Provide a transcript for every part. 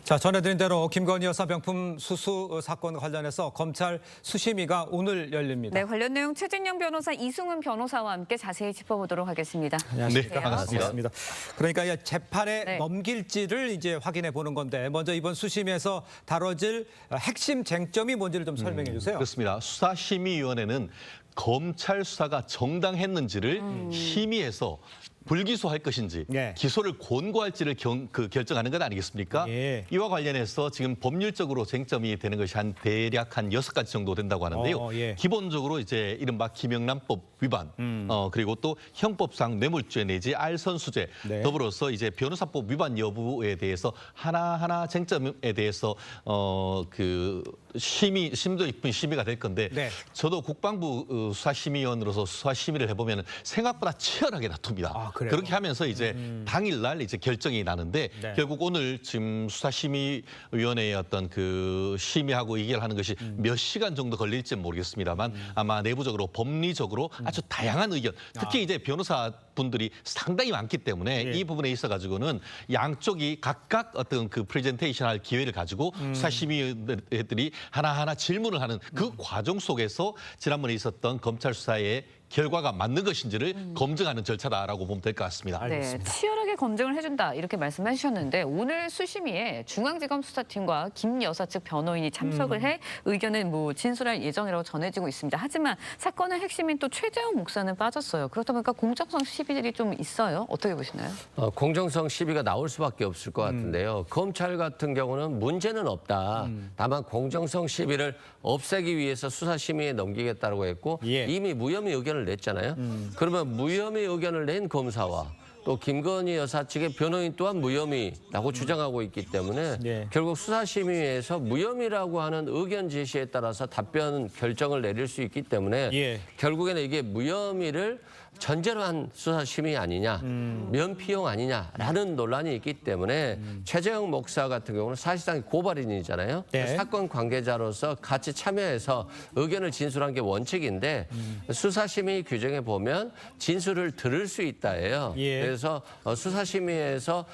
자, 전해드린 대로 김건희 여사 명품 수수 사건 관련해서 검찰 수심위가 오늘 열립니다. 네, 관련 내용 최진영 변호사, 이승훈 변호사와 함께 자세히 짚어보도록 하겠습니다. 안녕하십니까. 네, 반갑습니다. 그러니까 재판에 네. 넘길지를 이제 확인해 보는 건데 먼저 이번 수심에서 다뤄질 핵심 쟁점이 뭔지를 좀 설명해 주세요. 그렇습니다. 수사심의위원회는 검찰 수사가 정당했는지를 심의해서 불기소할 것인지 예. 기소를 권고할지를 결정하는 것 아니겠습니까? 예. 이와 관련해서 지금 법률적으로 쟁점이 되는 것이 대략 한 6가지 정도 된다고 하는데요. 예. 기본적으로 이제 이른바 김영란법 위반, 그리고 또 형법상 뇌물죄 내지 알선수재, 네. 더불어서 이제 변호사법 위반 여부에 대해서 하나하나 쟁점에 대해서 심도 깊은 심의가 될 건데 네. 저도 국방부 수사심의위원으로서 수사심의를 해보면 생각보다 치열하게 다툽니다. 아, 그래요? 그렇게 하면서 이제 당일날 이제 결정이 나는데 네. 결국 오늘 지금 수사심의위원회의 어떤 그 심의하고 의결하는 것이 몇 시간 정도 걸릴지 모르겠습니다만 아마 내부적으로 법리적으로 아주 다양한 의견, 특히 이제 변호사분들이 상당히 많기 때문에 예. 이 부분에 있어 가지고는 양쪽이 각각 어떤 그 프레젠테이션 할 기회를 가지고 수사심의들이 하나하나 질문을 하는 그 과정 속에서 지난번에 있었던 검찰 수사의 결과가 맞는 것인지를 검증하는 절차다라고 보면 될 것 같습니다. 네, 알겠습니다. 치열하게 검증을 해준다 이렇게 말씀해 주셨는데 오늘 수심위에 중앙지검 수사팀과 김 여사 측 변호인이 참석을 해 의견을 진술할 예정이라고 전해지고 있습니다. 하지만 사건의 핵심인 또 최재형 목사는 빠졌어요. 그렇다 보니까 공정성 시비들이 좀 있어요. 어떻게 보시나요? 공정성 시비가 나올 수밖에 없을 것 같은데요. 검찰 같은 경우는 문제는 없다. 다만 공정성 시비를 없애기 위해서 수사심의에 넘기겠다고 했고 예. 이미 무혐의 의견을 냈잖아요. 그러면 무혐의 의견을 낸 검사와 또 김건희 여사 측의 변호인 또한 무혐의라고 주장하고 있기 때문에 예. 결국 수사심의에서 무혐의라고 하는 의견 제시에 따라서 답변 결정을 내릴 수 있기 때문에 예. 결국에는 이게 무혐의를 전제로 한 수사심의 아니냐, 면피용 아니냐라는 논란이 있기 때문에 최재형 목사 같은 경우는 사실상 고발인이잖아요. 네. 사건 관계자로서 같이 참여해서 의견을 진술한 게 원칙인데 수사심의 규정에 보면 진술을 들을 수 있다예요. 예. 그래서 수사심의에서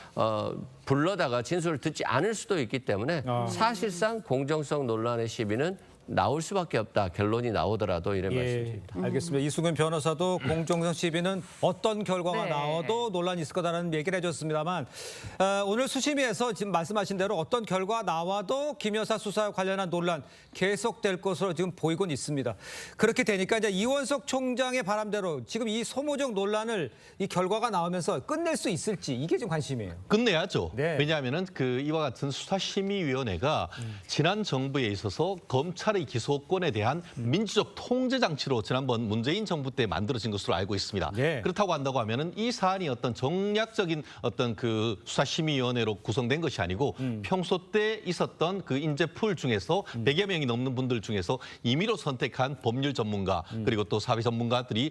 불러다가 진술을 듣지 않을 수도 있기 때문에 사실상 공정성 논란의 시비는 나올 수밖에 없다. 결론이 나오더라도 이런 말씀입니다. 알겠습니다. 이승훈 변호사도 공정성 시비는 어떤 결과가 네. 나와도 논란이 있을 거다라는 얘기를 해줬습니다만 오늘 수심위에서 지금 말씀하신 대로 어떤 결과 나와도 김 여사 수사와 관련한 논란 계속될 것으로 지금 보이곤 있습니다. 그렇게 되니까 이제 이원석 총장의 바람대로 지금 이 소모적 논란을 이 결과가 나오면서 끝낼 수 있을지 이게 좀 관심이에요. 끝내야죠. 네. 왜냐하면은 이와 같은 수사심의위원회가 지난 정부에 있어서 검찰의 기소권에 대한 민주적 통제 장치로 지난번 문재인 정부 때 만들어진 것으로 알고 있습니다. 네. 그렇다고 한다고 하면은 이 사안이 어떤 정략적인 어떤 그 수사심의위원회로 구성된 것이 아니고 평소 때 있었던 그 인재풀 중에서 100여 명이 넘는 분들 중에서 임의로 선택한 법률 전문가 그리고 또 사회 전문가들이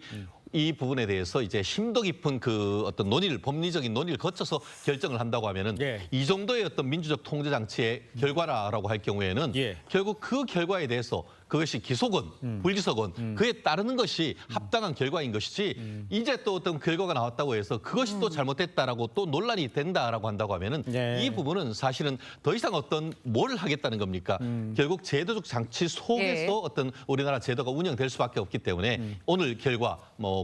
이 부분에 대해서 이제 심도 깊은 그 어떤 법리적인 논의를 거쳐서 결정을 한다고 하면은 예. 이 정도의 어떤 민주적 통제 장치의 결과라고 할 경우에는 예. 결국 그 결과에 대해서 그것이 기소건, 불기소건 그에 따르는 것이 합당한 결과인 것이지 이제 또 어떤 결과가 나왔다고 해서 그것이 또 잘못됐다라고 또 논란이 된다라고 한다고 하면은 네. 이 부분은 사실은 더 이상 어떤 뭘 하겠다는 겁니까? 결국 제도적 장치 속에서 예. 어떤 우리나라 제도가 운영될 수밖에 없기 때문에 오늘 결과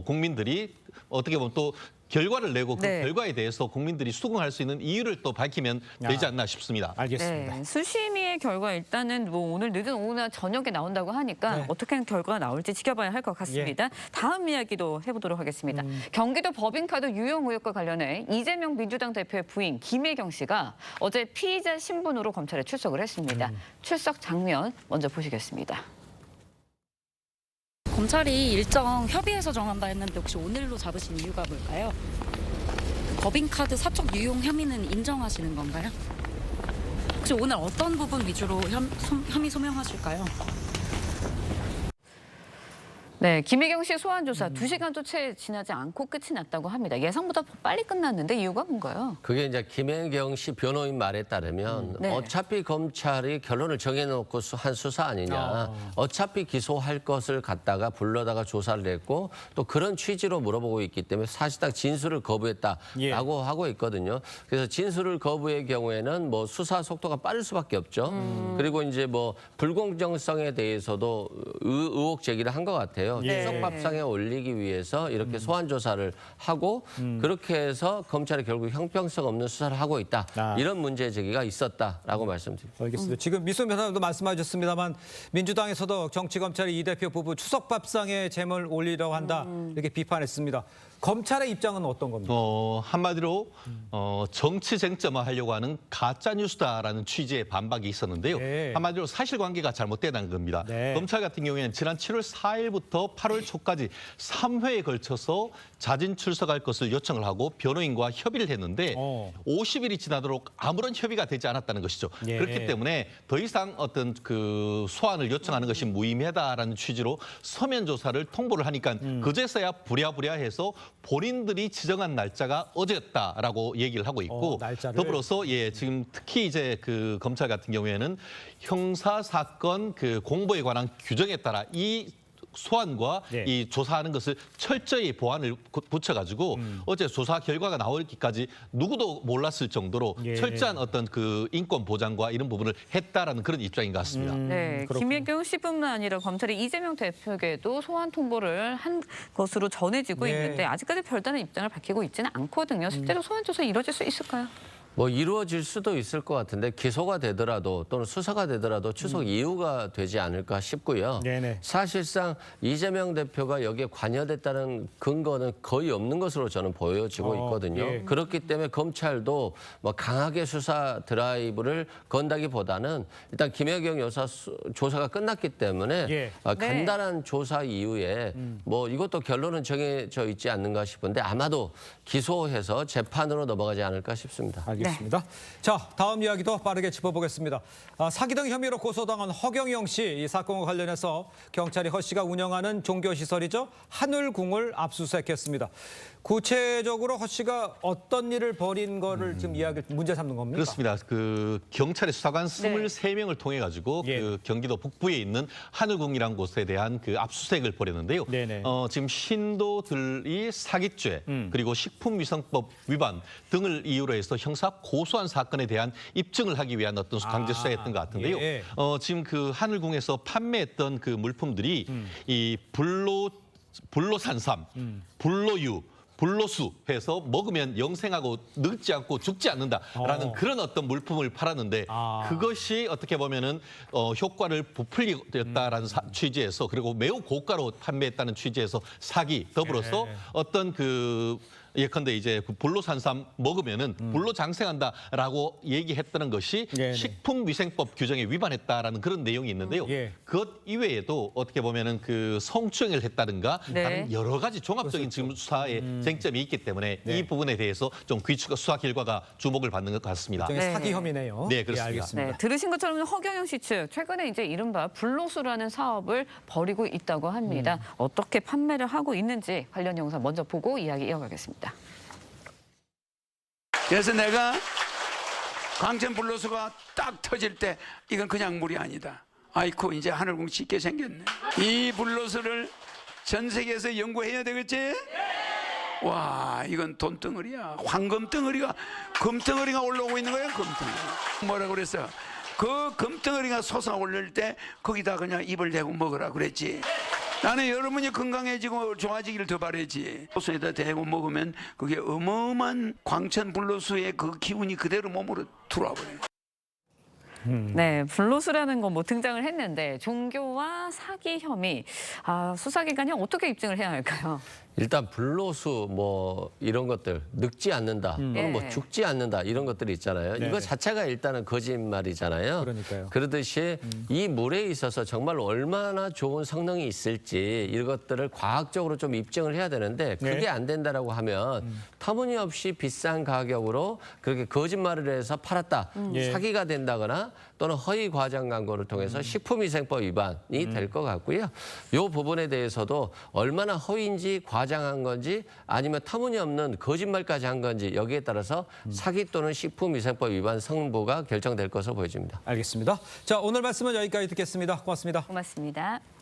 국민들이 어떻게 보면 또 결과를 내고 그 네. 결과에 대해서 국민들이 수긍할 수 있는 이유를 또 밝히면 되지 않나 싶습니다. 알겠습니다. 네, 수심위의 결과 일단은 오늘 늦은 오후나 저녁에 나온다고 하니까 네. 어떻게 결과가 나올지 지켜봐야 할 것 같습니다. 다음 이야기도 해보도록 하겠습니다. 경기도 법인카드 유용 의혹과 관련해 이재명 민주당 대표의 부인 김혜경 씨가 어제 피의자 신분으로 검찰에 출석을 했습니다. 출석 장면 먼저 보시겠습니다. 검찰이 일정 협의해서 정한다 했는데 혹시 오늘로 잡으신 이유가 뭘까요? 법인카드 사적 유용 혐의는 인정하시는 건가요? 혹시 오늘 어떤 부분 위주로 혐의 소명하실까요? 네, 김혜경 씨 소환 조사 2시간도 채 지나지 않고 끝이 났다고 합니다. 예상보다 빨리 끝났는데 이유가 뭔가요? 그게 이제 김혜경 씨 변호인 말에 따르면 네. 어차피 검찰이 결론을 정해놓고 한 수사 아니냐. 어차피 기소할 것을 갖다가 불러다가 조사를 했고 또 그런 취지로 물어보고 있기 때문에 사실상 진술을 거부했다라고 하고 있거든요. 그래서 진술을 거부의 경우에는 뭐 수사 속도가 빠를 수밖에 없죠. 그리고 이제 뭐 불공정성에 대해서도 의혹 제기를 한 것 같아요. 네. 추석밥상에 올리기 위해서 이렇게 소환 조사를 하고 그렇게 해서 검찰이 결국 형평성 없는 수사를 하고 있다. 이런 문제 제기가 있었다라고 말씀드립니다. 알겠습니다. 지금 미수 변호사도 말씀하셨습니다만 민주당에서도 정치검찰이 이 대표 부부 추석밥상에 잼을 올리려고 한다 이렇게 비판했습니다. 검찰의 입장은 어떤 겁니까? 한마디로 정치 쟁점화하려고 하는 가짜 뉴스다라는 취지의 반박이 있었는데요. 네. 한마디로 사실관계가 잘못되다는 겁니다. 네. 검찰 같은 경우에는 지난 7월 4일부터 8월 초까지 3회에 걸쳐서 자진 출석할 것을 요청을 하고 변호인과 협의를 했는데 50일이 지나도록 아무런 협의가 되지 않았다는 것이죠. 예. 그렇기 때문에 더 이상 어떤 그 소환을 요청하는 것이 무의미하다라는 취지로 서면 조사를 통보를 하니까 그제서야 부랴부랴해서 본인들이 지정한 날짜가 어제였다라고 얘기를 하고 있고 날짜를. 더불어서 지금 특히 이제 그 검찰 같은 경우에는 형사 사건 그 공보에 관한 규정에 따라 이 소환과 예. 이 조사하는 것을 철저히 보완을 붙여가지고 어제 조사 결과가 나오기까지 누구도 몰랐을 정도로 예. 철저한 어떤 그 인권 보장과 이런 부분을 했다라는 그런 입장인 것 같습니다. 네, 그렇군요. 김혜경 씨뿐만 아니라 검찰이 이재명 대표에게도 소환 통보를 한 것으로 전해지고 네. 있는데 아직까지 별다른 입장을 밝히고 있지는 않거든요. 실제로 소환 조사 이루어질 수 있을까요? 뭐 이루어질 수도 있을 것 같은데 기소가 되더라도 또는 수사가 되더라도 추석 이후가 되지 않을까 싶고요. 네네. 사실상 이재명 대표가 여기에 관여됐다는 근거는 거의 없는 것으로 저는 보여지고 있거든요. 예. 그렇기 때문에 검찰도 뭐 강하게 수사 드라이브를 건다기보다는 일단 김혜경 여사 조사가 끝났기 때문에 예. 간단한 조사 이후에 뭐 이것도 결론은 정해져 있지 않는가 싶은데 아마도 기소해서 재판으로 넘어가지 않을까 싶습니다. 알겠습니다. 자, 다음 이야기도 빠르게 짚어보겠습니다. 사기 등 혐의로 고소당한 허경영 씨 이 사건과 관련해서 경찰이 허 씨가 운영하는 종교시설이죠. 하늘궁을 압수수색했습니다. 구체적으로 허 씨가 어떤 일을 벌인 거를 지금 문제 삼는 겁니까? 그렇습니다. 그 경찰의 수사관 23명을 통해 가지고 예. 그 경기도 북부에 있는 하늘궁이라는 곳에 대한 그 압수수색을 벌였는데요. 네네. 지금 신도들이 사기죄 그리고 식품위생법 위반 등을 이유로 해서 형사 고소한 사건에 대한 입증을 하기 위한 어떤 강제 수사였던 것 같은데요. 예. 지금 그 하늘궁에서 판매했던 그 물품들이 이 불로산삼, 불로유, 불로수 해서 먹으면 영생하고 늙지 않고 죽지 않는다라는 그런 어떤 물품을 팔았는데 그것이 어떻게 보면은 효과를 부풀렸다라는 취지에서 그리고 매우 고가로 판매했다는 취지에서 사기 더불어서 어떤 그 예컨대 이제 그 불로산삼 먹으면은 불로 장생한다라고 얘기했다는 것이 네네. 식품위생법 규정에 위반했다라는 그런 내용이 있는데요. 예. 그것 이외에도 어떻게 보면은 그 성추행을 했다든가 네. 다른 여러 가지 종합적인 지금 수사에 쟁점이 있기 때문에 이 부분에 대해서 좀 귀추가 수사 결과가 주목을 받는 것 같습니다. 일종의 네. 사기 혐의네요. 네, 그렇습니다. 예, 알겠습니다. 네, 들으신 것처럼 허경영 씨 측 최근에 이제 이른바 불로수라는 사업을 벌이고 있다고 합니다. 어떻게 판매를 하고 있는지 관련 영상 먼저 보고 이야기 이어가겠습니다. 그래서 내가 광천 불로수가 딱 터질 때 이건 그냥 물이 아니다. 아이쿠 이제 하늘궁 짓게 생겼네. 이 불로수를 전 세계에서 연구해야 되겠지? 와 이건 돈덩어리야. 황금덩어리가 금덩어리가 올라오고 있는 거야. 금덩어리. 뭐라 그랬어? 그 금덩어리가 솟아 올릴 때 거기다 그냥 입을 대고 먹으라 그랬지. 나는 여러분이 건강해지고 좋아지기를 더 바라지. 소스에다 대고 먹으면 그게 어마어마한 광천 불로수의 그 기운이 그대로 몸으로 들어와 버려요. 네, 불로수라는 건 뭐 등장을 했는데 종교와 사기 혐의, 수사기관이 어떻게 입증을 해야 할까요? 일단 불로수 뭐 이런 것들 늙지 않는다 또는 뭐 예. 죽지 않는다 이런 것들이 있잖아요. 네네. 이거 자체가 일단은 거짓말이잖아요. 그러니까요. 그러듯이 이 물에 있어서 정말 얼마나 좋은 성능이 있을지 이것들을 과학적으로 좀 입증을 해야 되는데 그게 네. 안 된다라고 하면 터무니없이 비싼 가격으로 그렇게 거짓말을 해서 팔았다 예. 사기가 된다거나 또는 허위 과장 광고를 통해서 식품위생법 위반이 될 것 같고요. 이 부분에 대해서도 얼마나 허위인지 과장한 건지 아니면 터무니없는 거짓말까지 한 건지 여기에 따라서 사기 또는 식품위생법 위반 승부가 결정될 것으로 보여집니다. 알겠습니다. 자, 오늘 말씀은 여기까지 듣겠습니다. 고맙습니다. 고맙습니다.